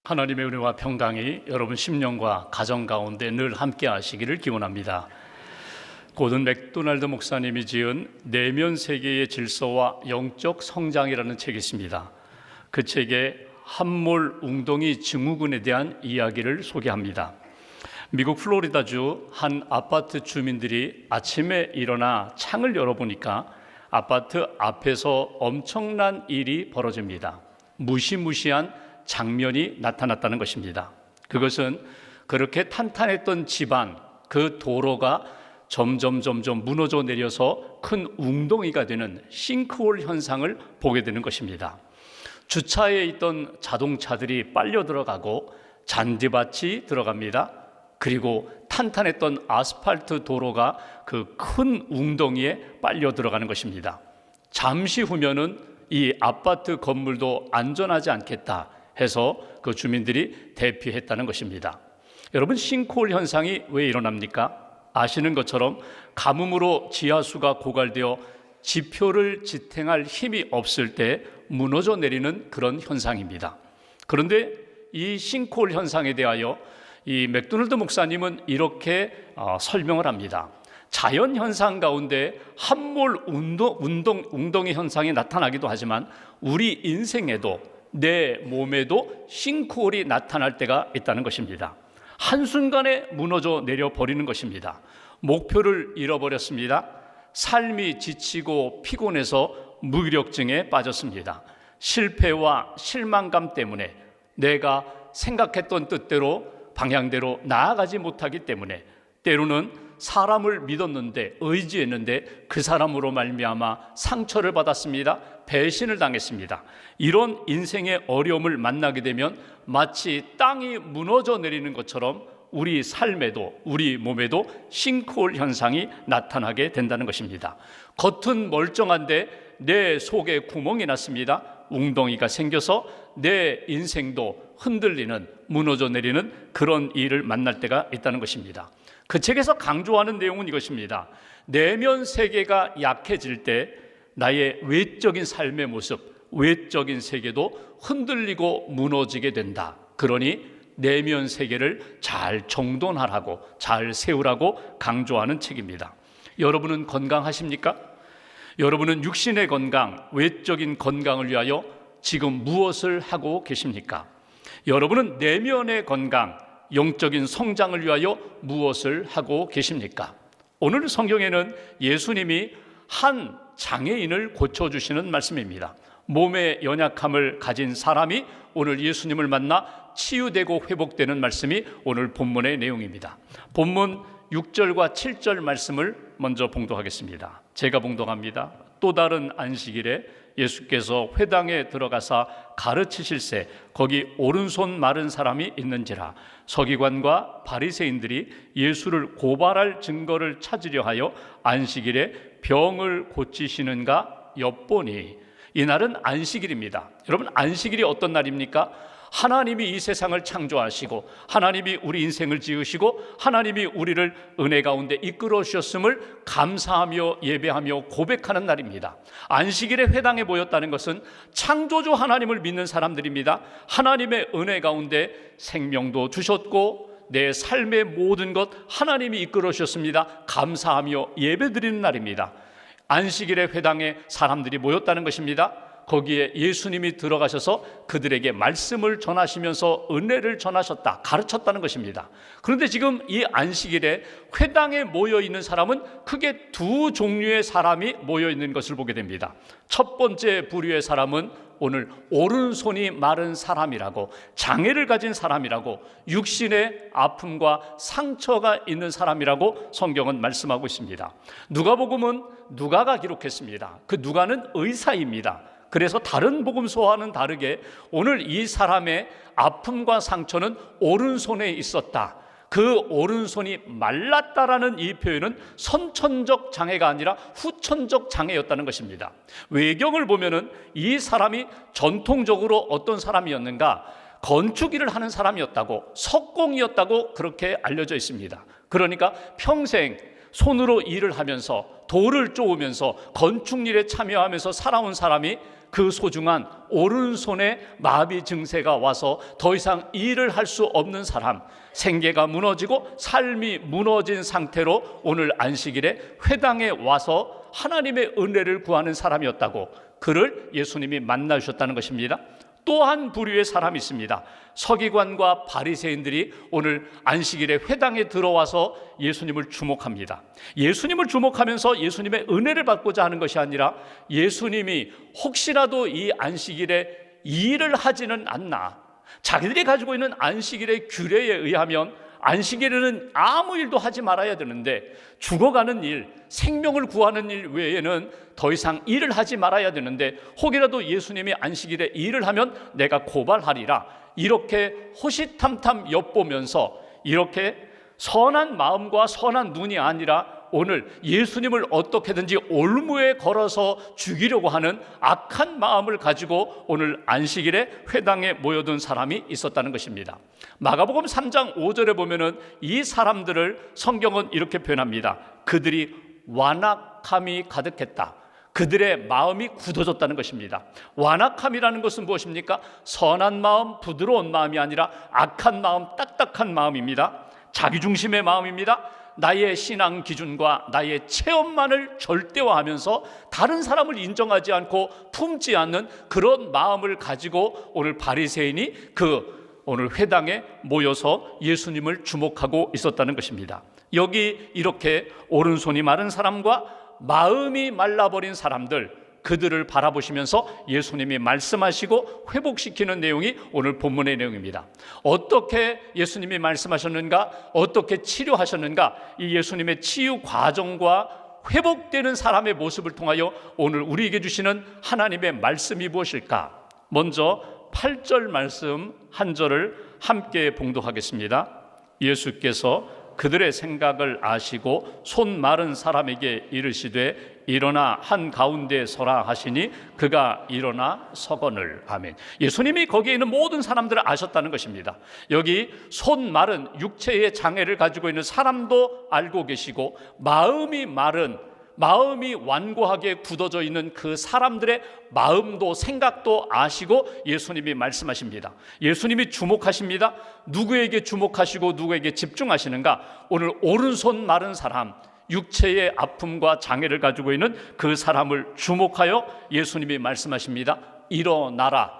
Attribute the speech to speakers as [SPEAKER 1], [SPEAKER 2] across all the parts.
[SPEAKER 1] 하나님의 은혜와 평강이 여러분 심령과 가정 가운데 늘 함께 하시기를 기원합니다. 고든 맥도날드 목사님이 지은 내면 세계의 질서와 영적 성장이라는 책이 있습니다. 그 책에 함몰 웅덩이 증후군에 대한 이야기를 소개합니다. 미국 플로리다주 한 아파트 주민들이 아침에 일어나 창을 열어보니까 아파트 앞에서 엄청난 일이 벌어집니다. 무시무시한 장면이 나타났다는 것입니다. 그것은 그렇게 탄탄했던 집안, 그 도로가 점점 무너져 내려서 큰 웅덩이가 되는 싱크홀 현상을 보게 되는 것입니다. 주차에 있던 자동차들이 빨려 들어가고 잔디밭이 들어갑니다. 그리고 탄탄했던 아스팔트 도로가 그 큰 웅덩이에 빨려 들어가는 것입니다. 잠시 후면은 이 아파트 건물도 안전하지 않겠다 해서 그 주민들이 대피했다는 것입니다. 여러분, 싱크홀 현상이 왜 일어납니까? 아시는 것처럼 가뭄으로 지하수가 고갈되어 지표를 지탱할 힘이 없을 때 무너져 내리는 그런 현상입니다. 그런데 이 싱크홀 현상에 대하여 이 맥도날드 목사님은 이렇게 설명을 합니다. 자연 현상 가운데 함몰 웅덩이 현상이 나타나기도 하지만 우리 인생에도 내 몸에도 싱크홀이 나타날 때가 있다는 것입니다. 한순간에 무너져 내려버리는 것입니다. 목표를 잃어버렸습니다. 삶이 지치고 피곤해서 무기력증에 빠졌습니다. 실패와 실망감 때문에 내가 생각했던 뜻대로 방향대로 나아가지 못하기 때문에 때로는 사람을 믿었는데 의지했는데 그 사람으로 말미암아 상처를 받았습니다. 배신을 당했습니다. 이런 인생의 어려움을 만나게 되면 마치 땅이 무너져 내리는 것처럼 우리 삶에도 우리 몸에도 싱크홀 현상이 나타나게 된다는 것입니다. 겉은 멀쩡한데 내 속에 구멍이 났습니다. 웅덩이가 생겨서 내 인생도 흔들리는 무너져 내리는 그런 일을 만날 때가 있다는 것입니다. 그 책에서 강조하는 내용은 이것입니다. 내면 세계가 약해질 때 나의 외적인 삶의 모습, 외적인 세계도 흔들리고 무너지게 된다. 그러니 내면 세계를 잘 정돈하라고, 잘 세우라고 강조하는 책입니다. 여러분은 건강하십니까? 여러분은 육신의 건강, 외적인 건강을 위하여 지금 무엇을 하고 계십니까? 여러분은 내면의 건강, 영적인 성장을 위하여 무엇을 하고 계십니까? 오늘 성경에는 예수님이 한 장애인을 고쳐주시는 말씀입니다. 몸의 연약함을 가진 사람이 오늘 예수님을 만나 치유되고 회복되는 말씀이 오늘 본문의 내용입니다. 본문 6절과 7절 말씀을 먼저 봉독하겠습니다. 제가 봉독합니다. 또 다른 안식일에 예수께서 회당에 들어가사 가르치실새 거기 오른손 마른 사람이 있는지라. 서기관과 바리새인들이 예수를 고발할 증거를 찾으려 하여 안식일에 병을 고치시는가 엿보니. 이날은 안식일입니다. 여러분, 안식일이 어떤 날입니까? 하나님이 이 세상을 창조하시고 하나님이 우리 인생을 지으시고 하나님이 우리를 은혜 가운데 이끌어 주셨음을 감사하며 예배하며 고백하는 날입니다. 안식일에 회당에 모였다는 것은 창조주 하나님을 믿는 사람들입니다. 하나님의 은혜 가운데 생명도 주셨고 내 삶의 모든 것 하나님이 이끌어 주셨습니다. 감사하며 예배드리는 날입니다. 안식일에 회당에 사람들이 모였다는 것입니다. 거기에 예수님이 들어가셔서 그들에게 말씀을 전하시면서 은혜를 전하셨다, 가르쳤다는 것입니다. 그런데 지금 이 안식일에 회당에 모여 있는 사람은 크게 두 종류의 사람이 모여 있는 것을 보게 됩니다. 첫 번째 부류의 사람은 오늘 오른손이 마른 사람이라고, 장애를 가진 사람이라고, 육신의 아픔과 상처가 있는 사람이라고 성경은 말씀하고 있습니다. 누가복음은 누가가 기록했습니다. 그 누가는 의사입니다. 그래서 다른 복음서와는 다르게 오늘 이 사람의 아픔과 상처는 오른손에 있었다. 그 오른손이 말랐다라는 이 표현은 선천적 장애가 아니라 후천적 장애였다는 것입니다. 외경을 보면은 이 사람이 전통적으로 어떤 사람이었는가? 건축 일을 하는 사람이었다고, 석공이었다고 그렇게 알려져 있습니다. 그러니까 평생 손으로 일을 하면서 돌을 쪼으면서 건축일에 참여하면서 살아온 사람이 그 소중한 오른손에 마비 증세가 와서 더 이상 일을 할 수 없는 사람, 생계가 무너지고 삶이 무너진 상태로 오늘 안식일에 회당에 와서 하나님의 은혜를 구하는 사람이었다고, 그를 예수님이 만나주셨다는 것입니다. 또 한 부류의 사람이 있습니다. 서기관과 바리새인들이 오늘 안식일에 회당에 들어와서 예수님을 주목합니다. 예수님을 주목하면서 예수님의 은혜를 받고자 하는 것이 아니라 예수님이 혹시라도 이 안식일에 일을 하지는 않나, 자기들이 가지고 있는 안식일의 규례에 의하면 안식일에는 아무 일도 하지 말아야 되는데, 죽어가는 일, 생명을 구하는 일 외에는 더 이상 일을 하지 말아야 되는데, 혹이라도 예수님이 안식일에 일을 하면 내가 고발하리라, 이렇게 호시탐탐 엿보면서 이렇게 선한 마음과 선한 눈이 아니라 오늘 예수님을 어떻게든지 올무에 걸어서 죽이려고 하는 악한 마음을 가지고 오늘 안식일에 회당에 모여든 사람이 있었다는 것입니다. 마가복음 3장 5절에 보면은 이 사람들을 성경은 이렇게 표현합니다. 그들이 완악함이 가득했다. 그들의 마음이 굳어졌다는 것입니다. 완악함이라는 것은 무엇입니까? 선한 마음, 부드러운 마음이 아니라 악한 마음, 딱딱한 마음입니다. 자기중심의 마음입니다. 나의 신앙 기준과 나의 체험만을 절대화하면서 다른 사람을 인정하지 않고 품지 않는 그런 마음을 가지고 오늘 바리새인이 오늘 회당에 모여서 예수님을 주목하고 있었다는 것입니다. 여기 이렇게 오른손이 마른 사람과 마음이 말라버린 사람들, 그들을 바라보시면서 예수님이 말씀하시고 회복시키는 내용이 오늘 본문의 내용입니다. 어떻게 예수님이 말씀하셨는가, 어떻게 치료하셨는가, 이 예수님의 치유 과정과 회복되는 사람의 모습을 통하여 오늘 우리에게 주시는 하나님의 말씀이 무엇일까? 먼저 8절 말씀 한 절을 함께 봉독하겠습니다. 예수께서 그들의 생각을 아시고 손 마른 사람에게 이르시되 일어나 한가운데 서라 하시니 그가 일어나 서거늘. 아멘. 예수님이 거기에 있는 모든 사람들을 아셨다는 것입니다. 여기 손 마른 육체의 장애를 가지고 있는 사람도 알고 계시고, 마음이 마른, 마음이 완고하게 굳어져 있는 그 사람들의 마음도 생각도 아시고 예수님이 말씀하십니다. 예수님이 주목하십니다. 누구에게 주목하시고 누구에게 집중하시는가? 오늘 오른손 마른 사람, 육체의 아픔과 장애를 가지고 있는 그 사람을 주목하여 예수님이 말씀하십니다. 일어나라,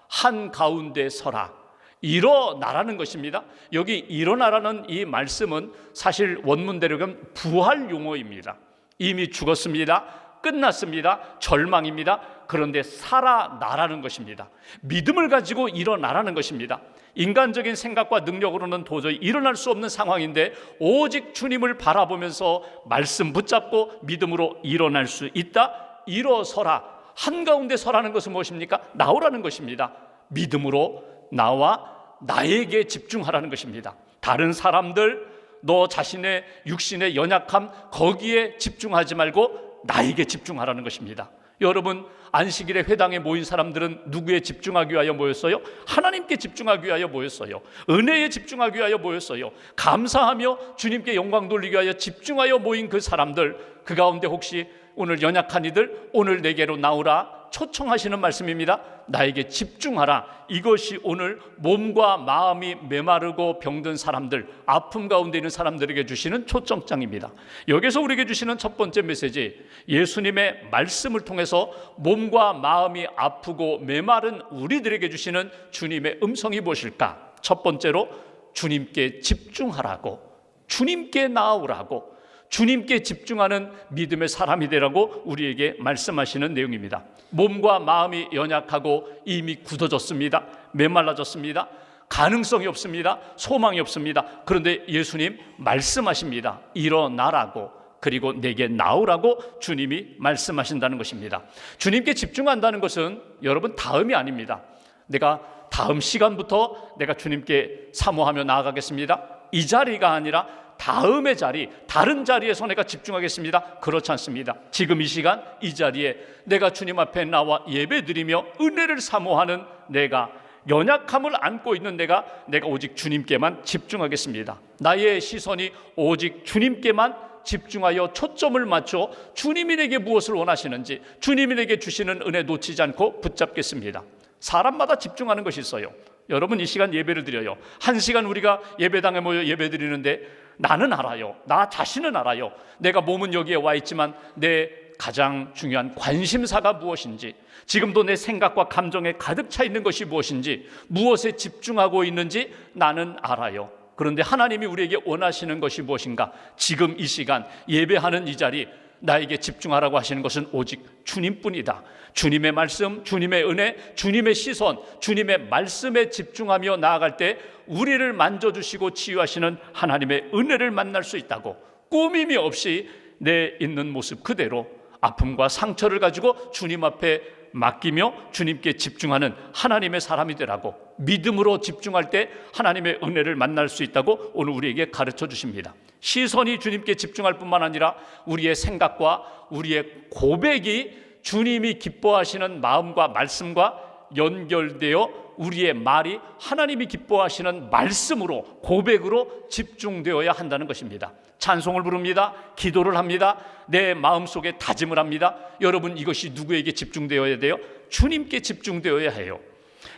[SPEAKER 1] 한가운데 서라. 일어나라는 것입니다. 여기 일어나라는 이 말씀은 사실 원문대로 보면 부활 용어입니다. 이미 죽었습니다. 끝났습니다. 절망입니다. 그런데 살아나라는 것입니다. 믿음을 가지고 일어나라는 것입니다. 인간적인 생각과 능력으로는 도저히 일어날 수 없는 상황인데 오직 주님을 바라보면서 말씀 붙잡고 믿음으로 일어날 수 있다. 일어서라. 한가운데 서라는 것은 무엇입니까? 나오라는 것입니다. 믿음으로 나와 나에게 집중하라는 것입니다. 다른 사람들, 너 자신의 육신의 연약함, 거기에 집중하지 말고 나에게 집중하라는 것입니다. 여러분, 안식일에 회당에 모인 사람들은 누구에 집중하기 위하여 모였어요? 하나님께 집중하기 위하여 모였어요. 은혜에 집중하기 위하여 모였어요. 감사하며 주님께 영광 돌리기 위하여 집중하여 모인 그 사람들, 그 가운데 혹시 오늘 연약한 이들, 오늘 내게로 나오라 초청하시는 말씀입니다. 나에게 집중하라. 이것이 오늘 몸과 마음이 메마르고 병든 사람들, 아픔 가운데 있는 사람들에게 주시는 초청장입니다. 여기서 우리에게 주시는 첫 번째 메시지, 예수님의 말씀을 통해서 몸과 마음이 아프고 메마른 우리들에게 주시는 주님의 음성이 무엇일까? 첫 번째로 주님께 집중하라고, 주님께 나아오라고, 주님께 집중하는 믿음의 사람이 되라고 우리에게 말씀하시는 내용입니다. 몸과 마음이 연약하고 이미 굳어졌습니다. 메말라졌습니다. 가능성이 없습니다. 소망이 없습니다. 그런데 예수님 말씀하십니다. 일어나라고, 그리고 내게 나오라고 주님이 말씀하신다는 것입니다. 주님께 집중한다는 것은 여러분 다음이 아닙니다. 내가 다음 시간부터 내가 주님께 사모하며 나아가겠습니다. 이 자리가 아니라 다음의 자리, 다른 자리에서 내가 집중하겠습니다. 그렇지 않습니다. 지금 이 시간 이 자리에 내가 주님 앞에 나와 예배드리며 은혜를 사모하는 내가, 연약함을 안고 있는 내가 오직 주님께만 집중하겠습니다. 나의 시선이 오직 주님께만 집중하여 초점을 맞춰 주님이 내게 무엇을 원하시는지, 주님이 내게 주시는 은혜 놓치지 않고 붙잡겠습니다. 사람마다 집중하는 것이 있어요. 여러분, 이 시간 예배를 드려요. 1시간 우리가 예배당에 모여 예배 드리는데 나는 알아요. 나 자신은 알아요. 내가 몸은 여기에 와 있지만 내 가장 중요한 관심사가 무엇인지, 지금도 내 생각과 감정에 가득 차 있는 것이 무엇인지, 무엇에 집중하고 있는지 나는 알아요. 그런데 하나님이 우리에게 원하시는 것이 무엇인가? 지금 이 시간 예배하는 이 자리, 나에게 집중하라고 하시는 것은 오직 주님뿐이다. 주님의 말씀, 주님의 은혜, 주님의 시선, 주님의 말씀에 집중하며 나아갈 때 우리를 만져주시고 치유하시는 하나님의 은혜를 만날 수 있다고, 꾸밈이 없이 내 있는 모습 그대로 아픔과 상처를 가지고 주님 앞에 맡기며 주님께 집중하는 하나님의 사람이 되라고, 믿음으로 집중할 때 하나님의 은혜를 만날 수 있다고 오늘 우리에게 가르쳐 주십니다. 시선이 주님께 집중할 뿐만 아니라 우리의 생각과 우리의 고백이 주님이 기뻐하시는 마음과 말씀과 연결되어 우리의 말이 하나님이 기뻐하시는 말씀으로, 고백으로 집중되어야 한다는 것입니다. 찬송을 부릅니다. 기도를 합니다. 내 마음속에 다짐을 합니다. 여러분, 이것이 누구에게 집중되어야 돼요? 주님께 집중되어야 해요.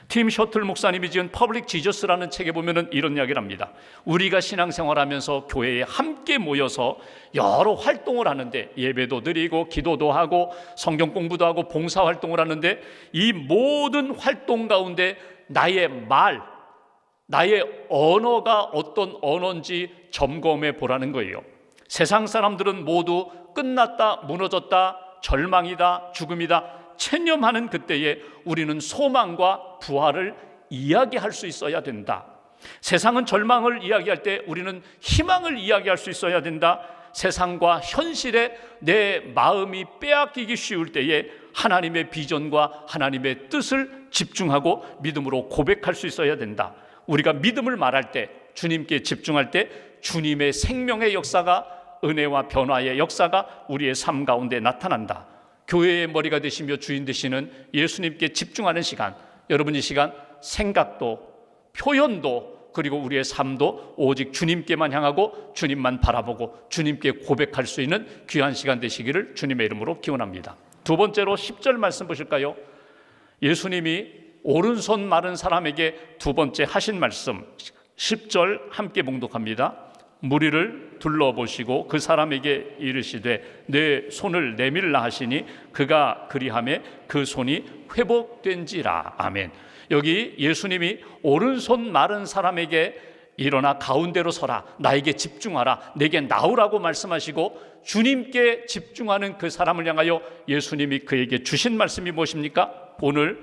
[SPEAKER 1] 팀 셔틀 목사님이 지은 퍼블릭 지저스라는 책에 보면은 이런 이야기를 합니다. 우리가 신앙생활하면서 교회에 함께 모여서 여러 활동을 하는데, 예배도 드리고 기도도 하고 성경 공부도 하고 봉사활동을 하는데, 이 모든 활동 가운데 나의 말, 나의 언어가 어떤 언어인지 점검해 보라는 거예요. 세상 사람들은 모두 끝났다, 무너졌다, 절망이다, 죽음이다 체념하는 그때에 우리는 소망과 부활을 이야기할 수 있어야 된다. 세상은 절망을 이야기할 때 우리는 희망을 이야기할 수 있어야 된다. 세상과 현실에 내 마음이 빼앗기기 쉬울 때에 하나님의 비전과 하나님의 뜻을 집중하고 믿음으로 고백할 수 있어야 된다. 우리가 믿음을 말할 때, 주님께 집중할 때 주님의 생명의 역사가, 은혜와 변화의 역사가 우리의 삶 가운데 나타난다. 교회의 머리가 되시며 주인 되시는 예수님께 집중하는 시간, 여러분 이 시간 생각도 표현도 그리고 우리의 삶도 오직 주님께만 향하고 주님만 바라보고 주님께 고백할 수 있는 귀한 시간 되시기를 주님의 이름으로 기원합니다. 두 번째로 10절 말씀 보실까요? 예수님이 오른손 마른 사람에게 두 번째 하신 말씀 10절 함께 봉독합니다. 무리를 둘러보시고 그 사람에게 이르시되 내 손을 내밀라 하시니 그가 그리하매 그 손이 회복된지라. 아멘. 여기 예수님이 오른손 마른 사람에게 일어나 가운데로 서라, 나에게 집중하라, 내게 나오라고 말씀하시고 주님께 집중하는 그 사람을 향하여 예수님이 그에게 주신 말씀이 무엇입니까? 오늘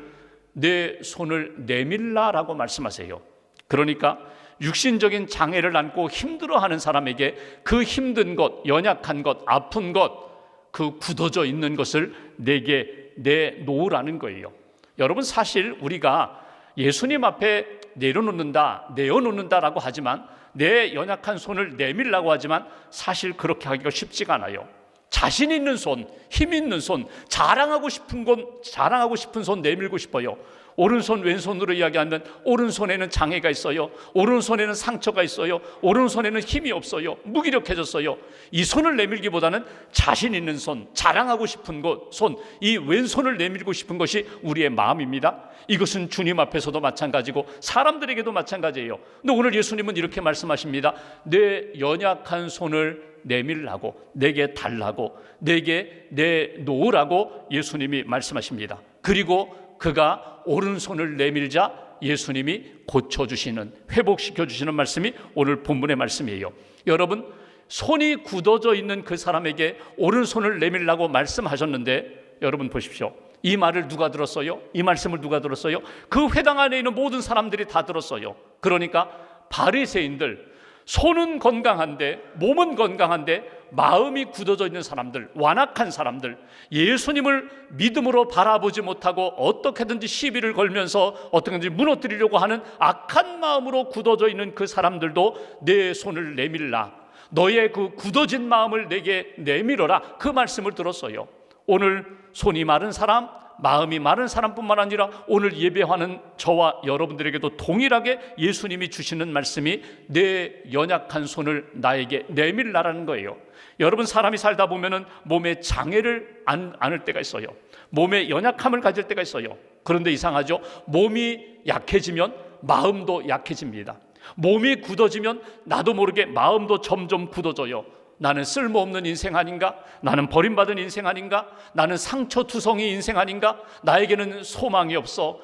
[SPEAKER 1] 내 손을 내밀라라고 말씀하세요. 그러니까 육신적인 장애를 안고 힘들어하는 사람에게 그 힘든 것, 연약한 것, 아픈 것, 그 굳어져 있는 것을 내게 내놓으라는 거예요. 여러분, 사실 우리가 예수님 앞에 내어놓는다라고 하지만, 내 연약한 손을 내밀라고 하지만 사실 그렇게 하기가 쉽지가 않아요. 자신 있는 손, 힘 있는 손, 자랑하고 싶은 손 내밀고 싶어요. 오른손 왼손으로 이야기하면 오른손에는 장애가 있어요. 오른손에는 상처가 있어요. 오른손에는 힘이 없어요. 무기력해졌어요. 이 손을 내밀기보다는 자신 있는 손, 자랑하고 싶은 손, 이 왼손을 내밀고 싶은 것이 우리의 마음입니다. 이것은 주님 앞에서도 마찬가지고 사람들에게도 마찬가지예요. 근데 오늘 예수님은 이렇게 말씀하십니다. 내 연약한 손을 내밀라고, 내게 달라고, 내게 내놓으라고 예수님이 말씀하십니다. 그리고 그가 오른손을 내밀자 예수님이 고쳐주시는, 회복시켜주시는 말씀이 오늘 본문의 말씀이에요. 여러분, 손이 굳어져 있는 그 사람에게 오른손을 내밀라고 말씀하셨는데, 여러분 보십시오. 이 말을 누가 들었어요? 이 말씀을 누가 들었어요? 그 회당 안에 있는 모든 사람들이 다 들었어요. 그러니까 바리새인들, 손은 건강한데 몸은 건강한데 마음이 굳어져 있는 사람들, 완악한 사람들, 예수님을 믿음으로 바라보지 못하고 어떻게든지 시비를 걸면서 어떻게든지 무너뜨리려고 하는 악한 마음으로 굳어져 있는 그 사람들도 내 손을 내밀라, 너의 그 굳어진 마음을 내게 내밀어라, 그 말씀을 들었어요. 오늘 손이 마른 사람, 마음이 마른 사람뿐만 아니라 오늘 예배하는 저와 여러분들에게도 동일하게 예수님이 주시는 말씀이 내 연약한 손을 나에게 내밀라라는 거예요. 여러분, 사람이 살다 보면은 몸에 장애를 안을 때가 있어요. 몸에 연약함을 가질 때가 있어요. 그런데 이상하죠? 몸이 약해지면 마음도 약해집니다. 몸이 굳어지면 나도 모르게 마음도 점점 굳어져요. 나는 쓸모없는 인생 아닌가? 나는 버림받은 인생 아닌가? 나는 상처투성이 인생 아닌가? 나에게는 소망이 없어.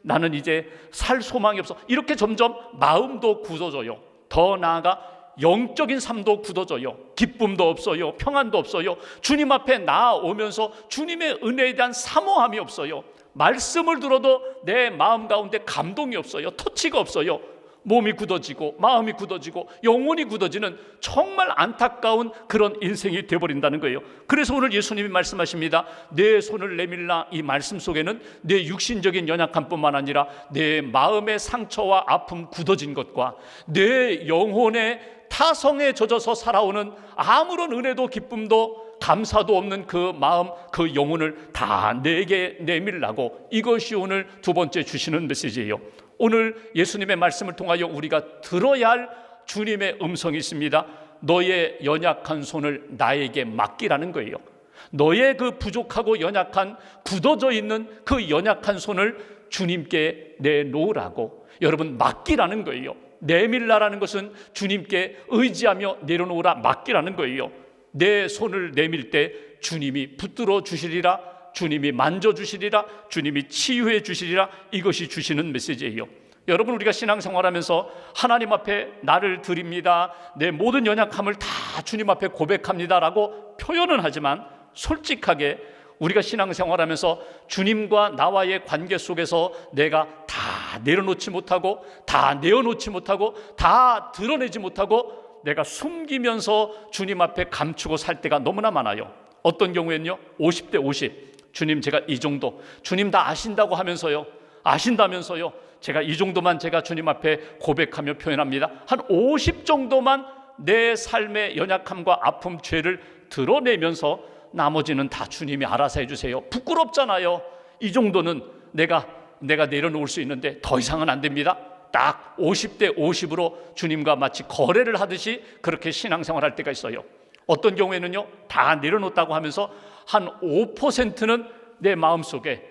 [SPEAKER 1] 나는 이제 살 소망이 없어. 이렇게 점점 마음도 굳어져요. 더 나아가 영적인 삶도 굳어져요. 기쁨도 없어요. 평안도 없어요. 주님 앞에 나아오면서 주님의 은혜에 대한 사모함이 없어요. 말씀을 들어도 내 마음 가운데 감동이 없어요. 터치가 없어요. 몸이 굳어지고 마음이 굳어지고 영혼이 굳어지는 정말 안타까운 그런 인생이 되어버린다는 거예요. 그래서 오늘 예수님이 말씀하십니다. 내 손을 내밀라. 이 말씀 속에는 내 육신적인 연약함뿐만 아니라 내 마음의 상처와 아픔, 굳어진 것과 내 영혼의 타성에 젖어서 살아오는 아무런 은혜도 기쁨도 감사도 없는 그 마음, 그 영혼을 다 내게 내밀라고, 이것이 오늘 두 번째 주시는 메시지예요. 오늘 예수님의 말씀을 통하여 우리가 들어야 할 주님의 음성이 있습니다. 너의 연약한 손을 나에게 맡기라는 거예요. 너의 그 부족하고 연약한, 굳어져 있는 그 연약한 손을 주님께 내놓으라고, 여러분, 맡기라는 거예요. 내밀라라는 것은 주님께 의지하며 내려놓으라, 맡기라는 거예요. 내 손을 내밀 때 주님이 붙들어 주시리라, 주님이 만져주시리라, 주님이 치유해 주시리라. 이것이 주시는 메시지예요. 여러분, 우리가 신앙생활하면서 하나님 앞에 나를 드립니다, 내 모든 연약함을 다 주님 앞에 고백합니다라고 표현은 하지만, 솔직하게 우리가 신앙생활하면서 주님과 나와의 관계 속에서 내가 다 내려놓지 못하고, 다 내어놓지 못하고, 다 드러내지 못하고 내가 숨기면서 주님 앞에 감추고 살 때가 너무나 많아요. 어떤 경우에는요, 50대 50, 주님 제가 이 정도, 주님 다 아신다면서요 제가 이 정도만 제가 주님 앞에 고백하며 표현합니다. 한 50 정도만 내 삶의 연약함과 아픔, 죄를 드러내면서 나머지는 다 주님이 알아서 해주세요. 부끄럽잖아요. 이 정도는 내가 내려놓을 수 있는데 더 이상은 안 됩니다. 딱 50대 50으로 주님과 마치 거래를 하듯이 그렇게 신앙생활할 때가 있어요. 어떤 경우에는요, 다 내려놓았다고 하면서 한 5%는 내 마음속에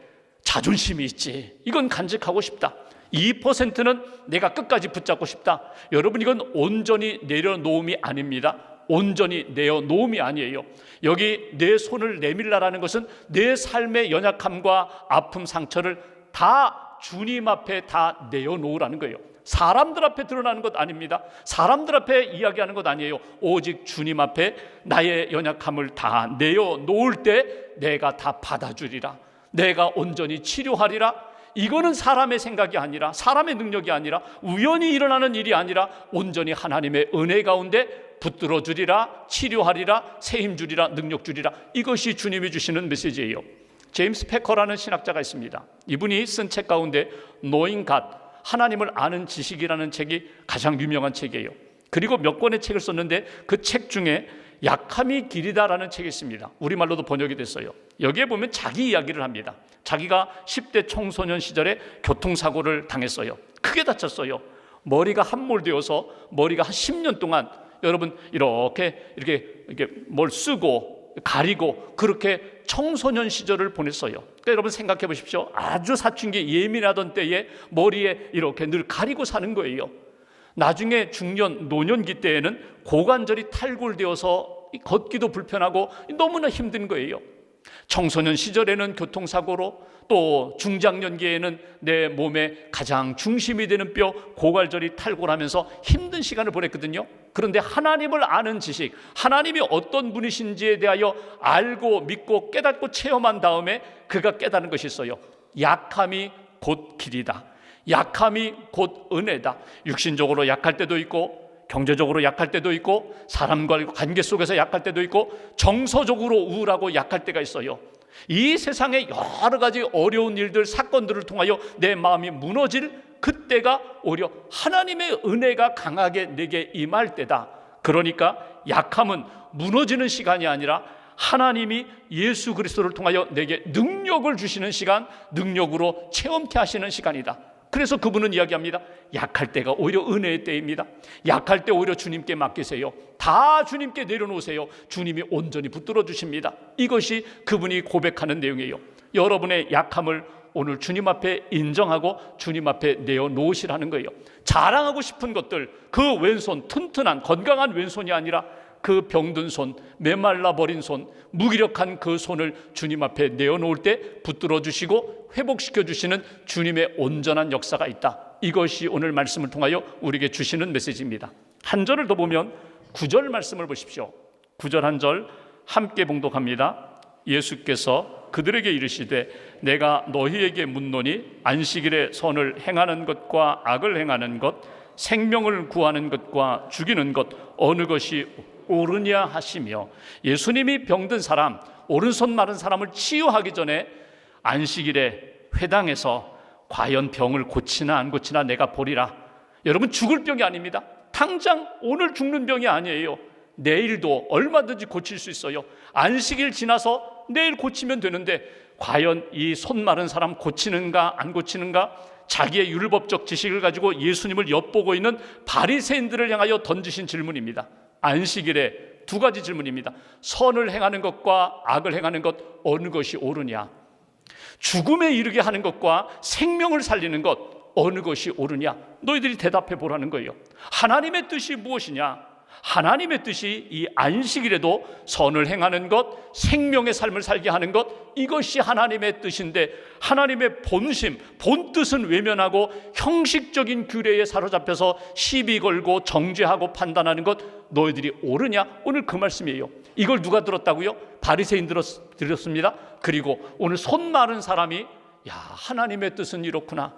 [SPEAKER 1] 자존심이 있지, 이건 간직하고 싶다. 2%는 내가 끝까지 붙잡고 싶다. 여러분, 이건 온전히 내려놓음이 아닙니다. 온전히 내어놓음이 아니에요. 여기 내 손을 내밀라라는 것은 내 삶의 연약함과 아픔, 상처를 다 주님 앞에 다 내어놓으라는 거예요. 사람들 앞에 드러나는 것 아닙니다. 사람들 앞에 이야기하는 것 아니에요. 오직 주님 앞에 나의 연약함을 다 내어놓을 때 내가 다 받아주리라, 내가 온전히 치료하리라. 이거는 사람의 생각이 아니라, 사람의 능력이 아니라, 우연히 일어나는 일이 아니라 온전히 하나님의 은혜 가운데 붙들어 주리라, 치료하리라, 세임 주리라, 능력 주리라. 이것이 주님이 주시는 메시지예요. 제임스 패커라는 신학자가 있습니다. 이분이 쓴 책 가운데 Knowing God, 하나님을 아는 지식이라는 책이 가장 유명한 책이에요. 그리고 몇 권의 책을 썼는데 그 책 중에 약함이 길이다라는 책이 있습니다. 우리말로도 번역이 됐어요. 여기에 보면 자기 이야기를 합니다. 자기가 10대 청소년 시절에 교통사고를 당했어요. 크게 다쳤어요. 머리가 함몰되어서 머리가 한 10년 동안, 여러분, 이렇게 뭘 쓰고 가리고 그렇게 청소년 시절을 보냈어요. 그러니까 여러분 생각해 보십시오. 아주 사춘기 예민하던 때에 머리에 이렇게 늘 가리고 사는 거예요. 나중에 중년, 노년기 때에는 고관절이 탈골되어서 걷기도 불편하고 너무나 힘든 거예요. 청소년 시절에는 교통사고로, 또 중장년기에는 내 몸에 가장 중심이 되는 뼈 고관절이 탈골하면서 힘든 시간을 보냈거든요. 그런데 하나님을 아는 지식, 하나님이 어떤 분이신지에 대하여 알고 믿고 깨닫고 체험한 다음에 그가 깨닫는 것이 있어요. 약함이 곧 길이다. 약함이 곧 은혜다. 육신적으로 약할 때도 있고, 경제적으로 약할 때도 있고, 사람과의 관계 속에서 약할 때도 있고, 정서적으로 우울하고 약할 때가 있어요. 이 세상에 여러 가지 어려운 일들, 사건들을 통하여 내 마음이 무너질 그때가 오히려 하나님의 은혜가 강하게 내게 임할 때다. 그러니까 약함은 무너지는 시간이 아니라 하나님이 예수 그리스도를 통하여 내게 능력 능력을 주시는 시간, 능력으로 체험케 하시는 시간이다. 그래서 그분은 이야기합니다. 약할 때가 오히려 은혜의 때입니다. 약할 때 오히려 주님께 맡기세요. 다 주님께 내려놓으세요. 주님이 온전히 붙들어 주십니다. 이것이 그분이 고백하는 내용이에요. 여러분의 약함을 오늘 주님 앞에 인정하고 주님 앞에 내어놓으시라는 거예요. 자랑하고 싶은 것들, 그 왼손, 튼튼한 건강한 왼손이 아니라 그 병든 손, 메말라 버린 손, 무기력한 그 손을 주님 앞에 내어놓을 때 붙들어 주시고 회복시켜 주시는 주님의 온전한 역사가 있다. 이것이 오늘 말씀을 통하여 우리에게 주시는 메시지입니다. 한 절을 더 보면 9절 말씀을 보십시오. 9절 한 절 함께 봉독합니다. 예수께서 그들에게 이르시되 내가 너희에게 묻노니 안식일에 선을 행하는 것과 악을 행하는 것, 생명을 구하는 것과 죽이는 것 어느 것이 옳으냐 하시며, 예수님이 병든 사람, 오른손 마른 사람을 치유하기 전에 안식일에 회당에서 과연 병을 고치나 안 고치나 내가 보리라. 여러분, 죽을 병이 아닙니다. 당장 오늘 죽는 병이 아니에요. 내일도 얼마든지 고칠 수 있어요. 안식일 지나서 내일 고치면 되는데 과연 이 손 마른 사람 고치는가 안 고치는가, 자기의 율법적 지식을 가지고 예수님을 엿보고 있는 바리새인들을 향하여 던지신 질문입니다. 안식일에 두 가지 질문입니다. 선을 행하는 것과 악을 행하는 것 어느 것이 옳으냐, 죽음에 이르게 하는 것과 생명을 살리는 것 어느 것이 옳으냐, 너희들이 대답해 보라는 거예요. 하나님의 뜻이 무엇이냐? 하나님의 뜻이 이 안식일에도 선을 행하는 것, 생명의 삶을 살게 하는 것, 이것이 하나님의 뜻인데 하나님의 본심, 본뜻은 외면하고 형식적인 규례에 사로잡혀서 시비 걸고 정죄하고 판단하는 것 너희들이 옳으냐? 오늘 그 말씀이에요. 이걸 누가 들었다고요? 바리새인 들었습니다. 그리고 오늘 손 마른 사람이 야, 하나님의 뜻은 이렇구나.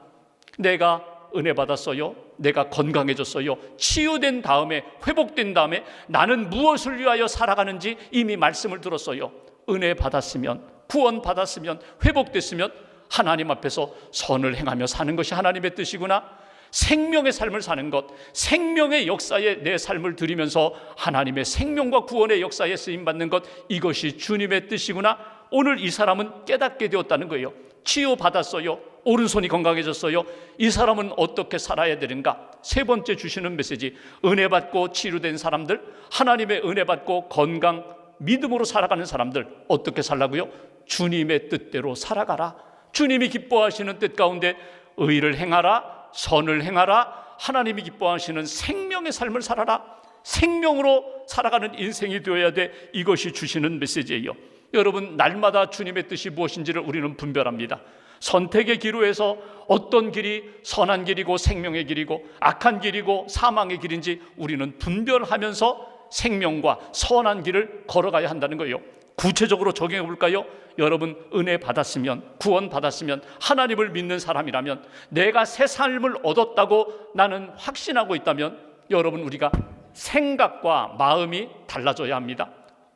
[SPEAKER 1] 내가 은혜 받았어요. 내가 건강해졌어요. 치유된 다음에, 회복된 다음에 나는 무엇을 위하여 살아가는지 이미 말씀을 들었어요. 은혜 받았으면, 구원 받았으면, 회복됐으면 하나님 앞에서 선을 행하며 사는 것이 하나님의 뜻이구나. 생명의 삶을 사는 것, 생명의 역사에 내 삶을 드리면서 하나님의 생명과 구원의 역사에 쓰임받는 것, 이것이 주님의 뜻이구나. 오늘 이 사람은 깨닫게 되었다는 거예요. 치유받았어요. 오른손이 건강해졌어요. 이 사람은 어떻게 살아야 되는가? 세 번째 주시는 메시지, 은혜 받고 치유된 사람들, 하나님의 은혜 받고 건강, 믿음으로 살아가는 사람들 어떻게 살라고요? 주님의 뜻대로 살아가라. 주님이 기뻐하시는 뜻 가운데 의를 행하라, 선을 행하라, 하나님이 기뻐하시는 생명의 삶을 살아라. 생명으로 살아가는 인생이 되어야 돼. 이것이 주시는 메시지예요. 여러분, 날마다 주님의 뜻이 무엇인지를 우리는 분별합니다. 선택의 기로에서 어떤 길이 선한 길이고 생명의 길이고 악한 길이고 사망의 길인지 우리는 분별하면서 생명과 선한 길을 걸어가야 한다는 거예요. 구체적으로 적용해 볼까요? 여러분, 은혜 받았으면, 구원 받았으면, 하나님을 믿는 사람이라면, 내가 새 삶을 얻었다고 나는 확신하고 있다면, 여러분, 우리가 생각과 마음이 달라져야 합니다.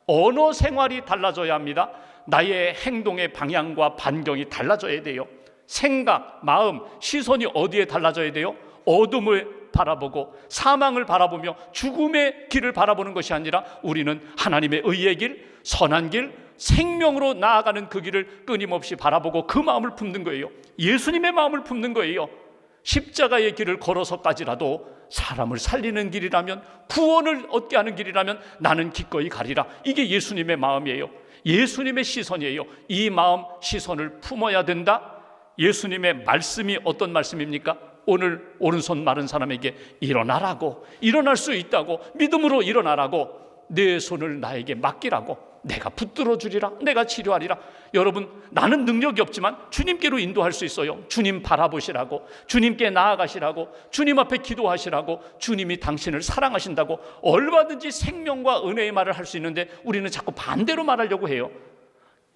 [SPEAKER 1] 언어 생활이 달라져야 합니다. 나의 행동의 방향과 반경이 달라져야 돼요. 생각, 마음, 시선이 어디에 달라져야 돼요? 어둠을 바라보고 사망을 바라보며 죽음의 길을 바라보는 것이 아니라 우리는 하나님의 의의 길, 선한 길, 생명으로 나아가는 그 길을 끊임없이 바라보고 그 마음을 품는 거예요. 예수님의 마음을 품는 거예요. 십자가의 길을 걸어서까지라도 사람을 살리는 길이라면, 구원을 얻게 하는 길이라면 나는 기꺼이 가리라. 이게 예수님의 마음이에요. 예수님의 시선이에요. 이 마음, 시선을 품어야 된다. 예수님의 말씀이 어떤 말씀입니까? 오늘 오른손 마른 사람에게 일어나라고, 일어날 수 있다고, 믿음으로 일어나라고, 내 손을 나에게 맡기라고, 내가 붙들어 주리라, 내가 치료하리라. 여러분, 나는 능력이 없지만 주님께로 인도할 수 있어요. 주님 바라보시라고, 주님께 나아가시라고, 주님 앞에 기도하시라고, 주님이 당신을 사랑하신다고 얼마든지 생명과 은혜의 말을 할 수 있는데 우리는 자꾸 반대로 말하려고 해요.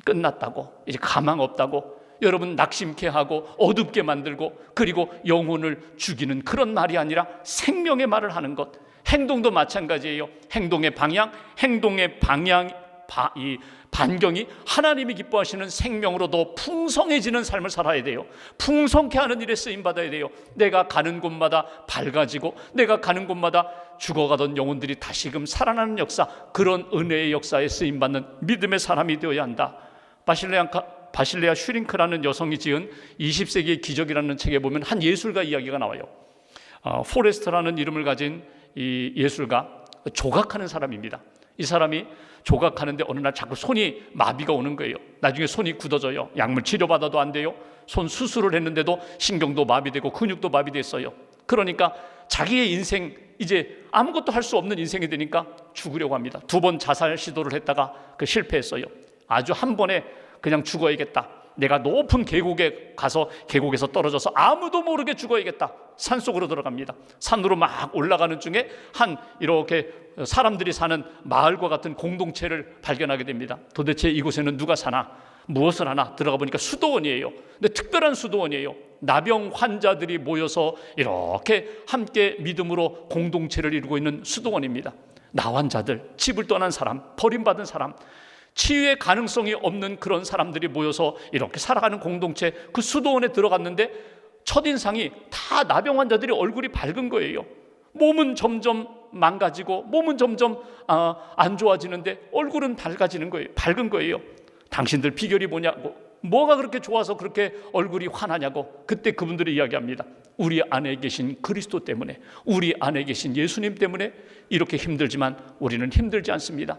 [SPEAKER 1] 끝났다고, 이제 가망 없다고, 여러분 낙심케 하고 어둡게 만들고, 그리고 영혼을 죽이는 그런 말이 아니라 생명의 말을 하는 것. 행동도 마찬가지예요. 행동의 방향, 이 반경이 하나님이 기뻐하시는 생명으로 더 풍성해지는 삶을 살아야 돼요. 풍성케 하는 일에 쓰임받아야 돼요. 내가 가는 곳마다 밝아지고, 내가 가는 곳마다 죽어가던 영혼들이 다시금 살아나는 역사, 그런 은혜의 역사에 쓰임받는 믿음의 사람이 되어야 한다. 바실레안 바실레아 슈링크라는 여성이 지은 20세기의 기적이라는 책에 보면 한 예술가 이야기가 나와요. 포레스트라는 이름을 가진 이 예술가, 조각하는 사람입니다. 이 사람이 조각하는데 어느 날 자꾸 손이 마비가 오는 거예요. 나중에 손이 굳어져요. 약물 치료받아도 안 돼요. 손 수술을 했는데도 신경도 마비되고 근육도 마비됐어요. 그러니까 자기의 인생, 이제 아무것도 할 수 없는 인생이 되니까 죽으려고 합니다. 2번 자살 시도를 했다가 실패했어요. 아주 한 번에 그냥 죽어야겠다. 내가 높은 계곡에 가서 계곡에서 떨어져서 아무도 모르게 죽어야겠다. 산속으로 들어갑니다. 산으로 막 올라가는 중에 한 이렇게 사람들이 사는 마을과 같은 공동체를 발견하게 됩니다. 도대체 이곳에는 누가 사나, 무엇을 하나 들어가 보니까 수도원이에요. 근데 특별한 수도원이에요. 나병 환자들이 모여서 이렇게 함께 믿음으로 공동체를 이루고 있는 수도원입니다. 나환자들, 집을 떠난 사람, 버림받은 사람, 치유의 가능성이 없는 그런 사람들이 모여서 이렇게 살아가는 공동체, 그 수도원에 들어갔는데 첫인상이 다 나병 환자들이 얼굴이 밝은 거예요. 몸은 점점 망가지고 몸은 점점 안 좋아지는데 얼굴은 밝아지는 거예요. 밝은 거예요. 당신들 비결이 뭐냐고, 뭐가 그렇게 좋아서 그렇게 얼굴이 환하냐고. 그때 그분들이 이야기합니다. 우리 안에 계신 그리스도 때문에, 우리 안에 계신 예수님 때문에 이렇게 힘들지만 우리는 힘들지 않습니다.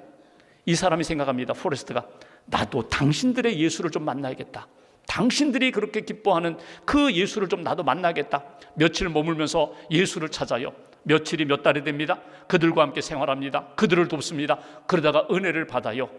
[SPEAKER 1] 이 사람이 생각합니다. 포레스트가, 나도 당신들의 예수를 좀 만나야겠다. 당신들이 그렇게 기뻐하는 그 예수를 좀 나도 만나겠다. 며칠 머물면서 예수를 찾아요. 며칠이 몇 달이 됩니다. 그들과 함께 생활합니다. 그들을 돕습니다. 그러다가 은혜를 받아요.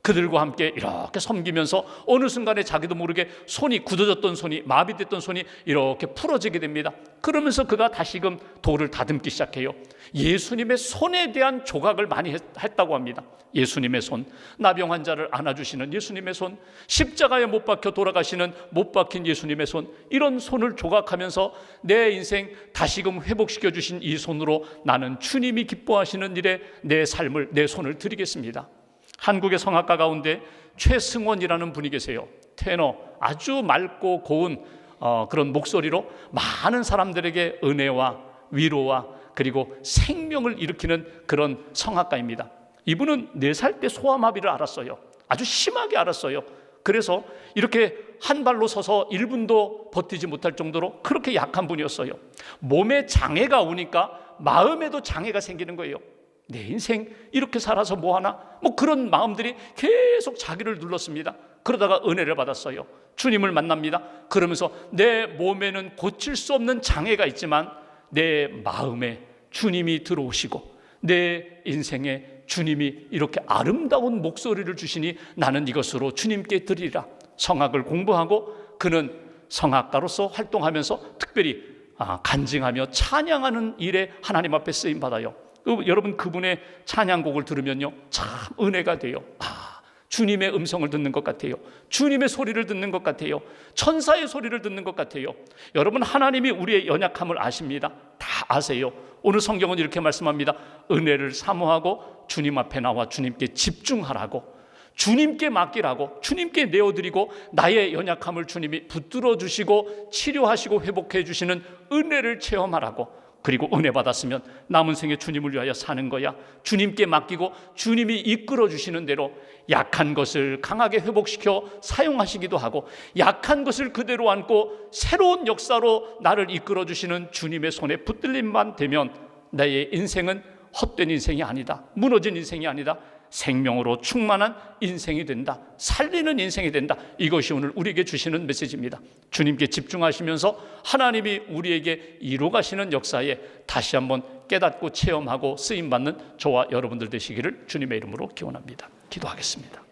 [SPEAKER 1] 그들과 함께 이렇게 섬기면서 어느 순간에 자기도 모르게 손이 굳어졌던 손이, 마비됐던 손이 이렇게 풀어지게 됩니다. 그러면서 그가 다시금 돌을 다듬기 시작해요. 예수님의 손에 대한 조각을 많이 했다고 합니다. 예수님의 손, 나병 환자를 안아주시는 예수님의 손, 십자가에 못 박혀 돌아가시는 못 박힌 예수님의 손, 이런 손을 조각하면서 내 인생 다시금 회복시켜 주신 이 손으로 나는 주님이 기뻐하시는 일에 내 삶을, 내 손을 드리겠습니다. 한국의 성악가 가운데 최승원이라는 분이 계세요. 테너, 아주 맑고 고운 그런 목소리로 많은 사람들에게 은혜와 위로와 그리고 생명을 일으키는 그런 성악가입니다. 이분은 4살 때 소아마비를 앓았어요. 아주 심하게 앓았어요. 그래서 이렇게 한 발로 서서 1분도 버티지 못할 정도로 그렇게 약한 분이었어요. 몸에 장애가 오니까 마음에도 장애가 생기는 거예요. 내 인생 이렇게 살아서 뭐하나? 그런 마음들이 계속 자기를 눌렀습니다. 그러다가 은혜를 받았어요. 주님을 만납니다. 그러면서 내 몸에는 고칠 수 없는 장애가 있지만 내 마음에 주님이 들어오시고 내 인생에 주님이 이렇게 아름다운 목소리를 주시니 나는 이것으로 주님께 드리리라. 성악을 공부하고 그는 성악가로서 활동하면서 특별히 간증하며 찬양하는 일에 하나님 앞에 쓰임받아요. 여러분, 그분의 찬양곡을 들으면요, 참 은혜가 돼요. 주님의 음성을 듣는 것 같아요. 주님의 소리를 듣는 것 같아요. 천사의 소리를 듣는 것 같아요. 여러분, 하나님이 우리의 연약함을 아십니다. 다 아세요. 오늘 성경은 이렇게 말씀합니다. 은혜를 사모하고 주님 앞에 나와 주님께 집중하라고, 주님께 맡기라고, 주님께 내어드리고 나의 연약함을 주님이 붙들어 주시고 치료하시고 회복해 주시는 은혜를 체험하라고. 그리고 은혜 받았으면 남은 생에 주님을 위하여 사는 거야. 주님께 맡기고 주님이 이끌어 주시는 대로 약한 것을 강하게 회복시켜 사용하시기도 하고, 약한 것을 그대로 안고 새로운 역사로 나를 이끌어 주시는 주님의 손에 붙들림만 되면 나의 인생은 헛된 인생이 아니다. 무너진 인생이 아니다. 생명으로 충만한 인생이 된다. 살리는 인생이 된다. 이것이 오늘 우리에게 주시는 메시지입니다. 주님께 집중하시면서 하나님이 우리에게 이루가시는 역사에 다시 한번 깨닫고 체험하고 쓰임받는 저와 여러분들 되시기를 주님의 이름으로 기원합니다. 기도하겠습니다.